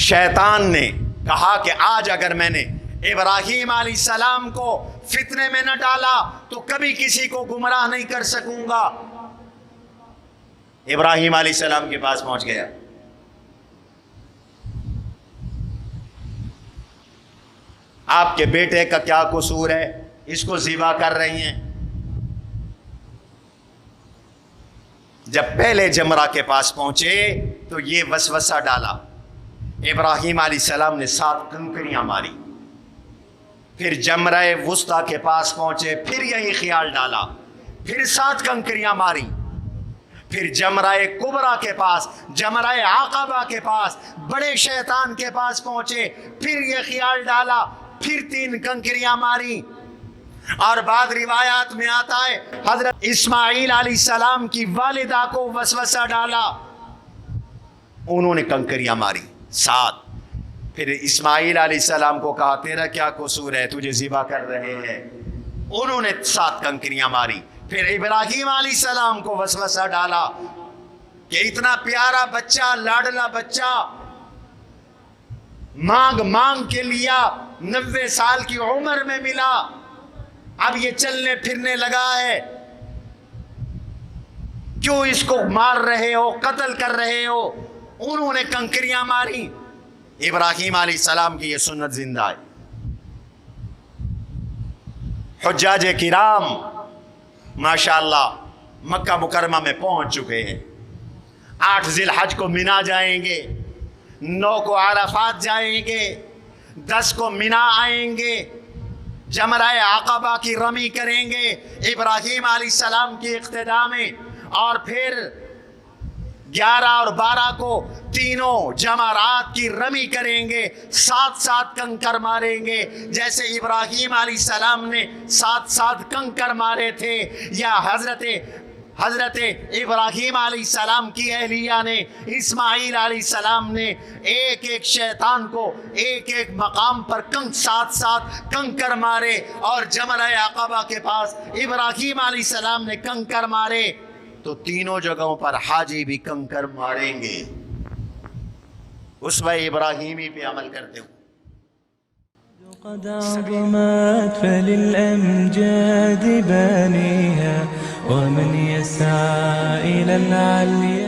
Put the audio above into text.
شیطان نے کہا کہ آج اگر میں نے ابراہیم علیہ السلام کو فتنے میں نہ ڈالا تو کبھی کسی کو گمراہ نہیں کر سکوں گا۔ ابراہیم علیہ السلام کے پاس پہنچ گیا، آپ کے بیٹے کا کیا قصور ہے، اس کو ذبح کر رہی ہیں۔ جب پہلے جمرہ کے پاس پہنچے تو یہ وسوسہ ڈالا، ابراہیم علیہ السلام نے 7 کنکریاں ماری۔ پھر جمرہ وسطیٰ کے پاس پہنچے، پھر یہی خیال ڈالا، پھر 7 کنکریاں ماری۔ پھر جمرہ کبریٰ کے پاس، جمرہ عقبہ کے پاس، بڑے شیطان کے پاس پہنچے، پھر یہ خیال ڈالا، پھر 3 کنکریاں ماری۔ اور بعض روایات میں آتا ہے حضرت اسماعیل علیہ السلام کی والدہ کو وسوسہ ڈالا، انہوں نے کنکریاں ماری 7۔ پھر اسماعیل علیہ السلام کو کہا تیرا کیا قصور ہے، تجھے ذبح کر رہے ہیں، انہوں نے 7 کنکریاں ماری۔ پھر ابراہیم علیہ السلام کو وسوسہ ڈالا کہ اتنا پیارا بچہ، لاڈلا بچہ مانگ مانگ کے لیا، 90 سال کی عمر میں ملا، اب یہ چلنے پھرنے لگا ہے، کیوں اس کو مار رہے ہو، قتل کر رہے ہو؟ انہوں نے کنکریاں ماری۔ ابراہیم علیہ السلام کی یہ سنت زندہ ہے۔ حجاج کرام ماشاءاللہ مکہ مکرمہ میں پہنچ چکے ہیں، 8 ذی الحج کو مینا جائیں گے، 9 کو عرفات جائیں گے، 10 کو مینا آئیں گے، جمرہ عقبہ کی رمی کریں گے ابراہیم علیہ السلام کی اقتداء میں، اور پھر 11 اور 12 کو تینوں جمرات کی رمی کریں گے، 7 کنکر ماریں گے، جیسے ابراہیم علیہ السلام نے 7 کنکر مارے تھے، یا حضرت ابراہیم علیہ السلام کی اہلیہ نے، اسماعیل علیہ السلام نے ایک شیطان کو ایک مقام پر 7 کنکر مارے، اور جمرہ عقبہ کے پاس ابراہیم علیہ السلام نے کنکر مارے، تو تینوں جگہوں پر حاجی بھی کنکر ماریں گے۔ اسوہ ابراہیمی پہ عمل کرتے ہو۔ قد عظمت فللأمجاد بانيها ومن يسعى إلى العليا